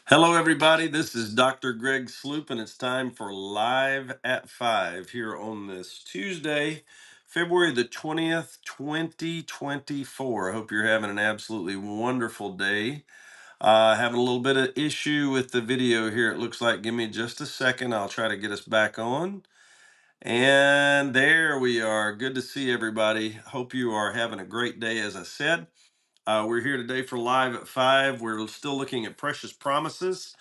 Hello, everybody. This is Dr. Greg Sloop, and it's time for Live at 5 here on this Tuesday, February the 20th, 2024. I hope you're having an absolutely wonderful day. Having a little bit of issue with the video here, it looks like. Give me just a second. I'll try to get us back on. And there we are. Good to see everybody. Hope you are having a great day, as I said. We're here today for Live at 5. We're still looking at precious promises.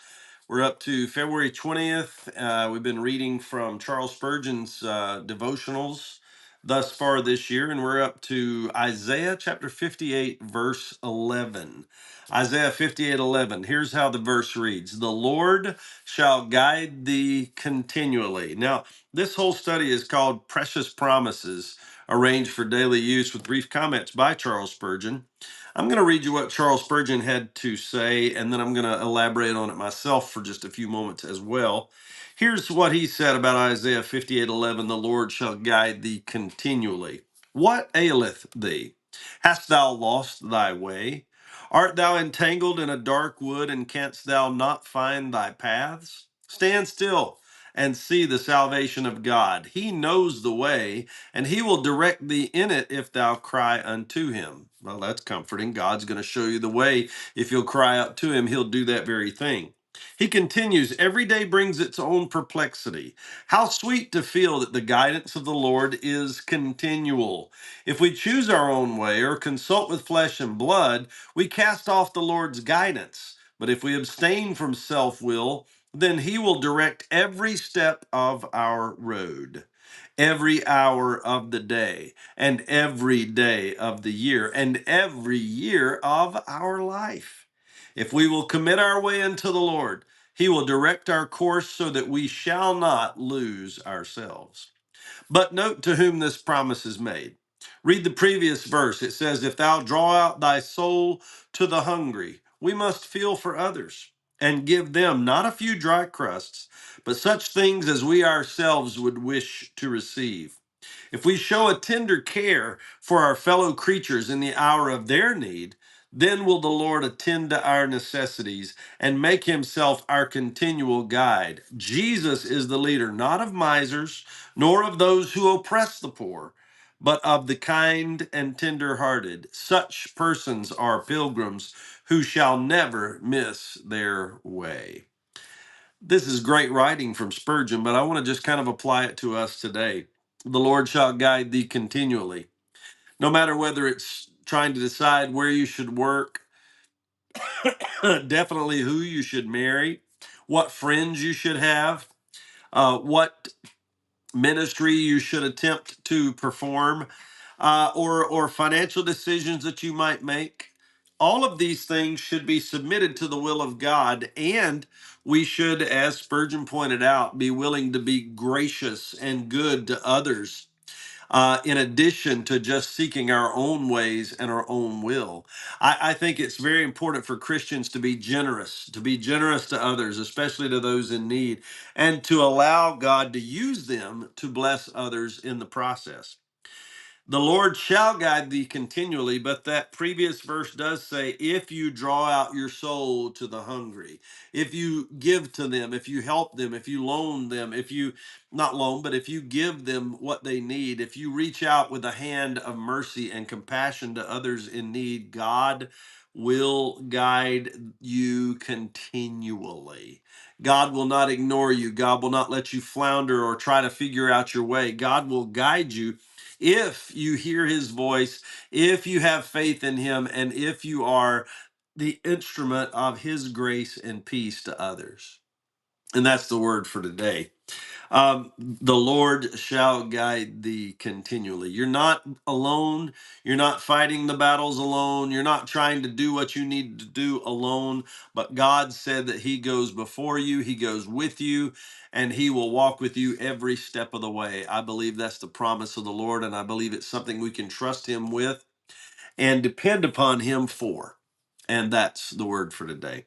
We're up to February 20th. We've been reading from Charles Spurgeon's devotionals thus far this year, and we're up to Isaiah chapter 58, verse 11. Isaiah 58:11. Here's how the verse reads: The Lord shall guide thee continually. Now, this whole study is called Precious Promises, arranged for daily use with brief comments by Charles Spurgeon. I'm going to read you what Charles Spurgeon had to say, and then I'm going to elaborate on it myself for just a few moments as well. Here's what he said about Isaiah 58:11, the Lord shall guide thee continually. What aileth thee? Hast thou lost thy way? Art thou entangled in a dark wood, and canst thou not find thy paths? Stand still and see the salvation of God. He knows the way, and he will direct thee in it if thou cry unto him. Well, that's comforting. God's going to show you the way. If you'll cry out to him, he'll do that very thing. He continues, every day brings its own perplexity. How sweet to feel that the guidance of the Lord is continual. If we choose our own way or consult with flesh and blood, we cast off the Lord's guidance. But if we abstain from self-will, then he will direct every step of our road, every hour of the day, and every day of the year, and every year of our life. If we will commit our way unto the Lord, he will direct our course so that we shall not lose ourselves. But note to whom this promise is made. Read the previous verse. It says, if thou draw out thy soul to the hungry, we must feel for others and give them not a few dry crusts, but such things as we ourselves would wish to receive. If we show a tender care for our fellow creatures in the hour of their need, then will the Lord attend to our necessities and make himself our continual guide. Jesus is the leader, not of misers, nor of those who oppress the poor, but of the kind and tender-hearted. Such persons are pilgrims who shall never miss their way. This is great writing from Spurgeon, but I want to just kind of apply it to us today. The Lord shall guide thee continually. No matter whether it's trying to decide where you should work, definitely who you should marry, what friends you should have, what ministry you should attempt to perform, or financial decisions that you might make. All of these things should be submitted to the will of God, and we should, as Spurgeon pointed out, be willing to be gracious and good to others, in addition to just seeking our own ways and our own will. I think it's very important for Christians to be generous to others, especially to those in need, and to allow God to use them to bless others in the process. The Lord shall guide thee continually, but that previous verse does say, if you draw out your soul to the hungry, if you give to them, if you help them, if you loan them, if you, not loan, but if you give them what they need, if you reach out with a hand of mercy and compassion to others in need, God will guide you continually. God will not ignore you. God will not let you flounder or try to figure out your way. God will guide you if you hear his voice, if you have faith in him, and if you are the instrument of his grace and peace to others. And that's the word for today. The Lord shall guide thee continually. You're not alone. You're not fighting the battles alone. You're not trying to do what you need to do alone. But God said that he goes before you, he goes with you, and he will walk with you every step of the way. I believe that's the promise of the Lord, and I believe it's something we can trust him with and depend upon him for. And that's the word for today.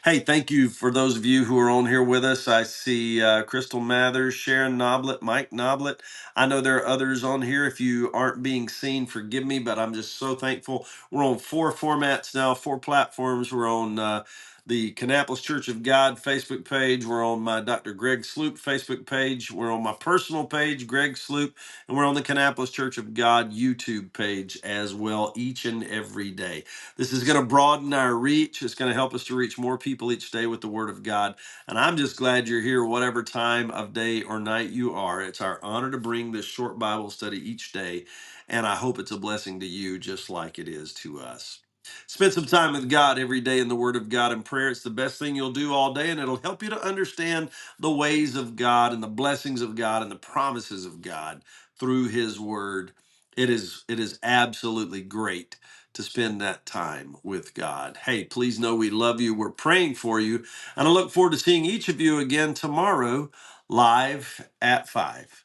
Hey, thank you for those of you who are on here with us. I see Crystal Mathers, Sharon Noblet, Mike Noblet. I know there are others on here. If you aren't being seen, forgive me, but I'm just so thankful. We're on 4 formats now, 4 platforms. We're on the Kannapolis Church of God Facebook page. We're on my Dr. Greg Sloop Facebook page. We're on my personal page, Greg Sloop, and we're on the Kannapolis Church of God YouTube page as well each and every day. This is going to broaden our reach. It's going to help us to reach more people each day with the Word of God. And I'm just glad you're here, whatever time of day or night you are. It's our honor to bring this short Bible study each day, and I hope it's a blessing to you just like it is to us. Spend some time with God every day in the Word of God and prayer. It's the best thing you'll do all day, and it'll help you to understand the ways of God and the blessings of God and the promises of God through His Word. It is absolutely great to spend that time with God. Hey, please know we love you. We're praying for you, and I look forward to seeing each of you again tomorrow live at 5.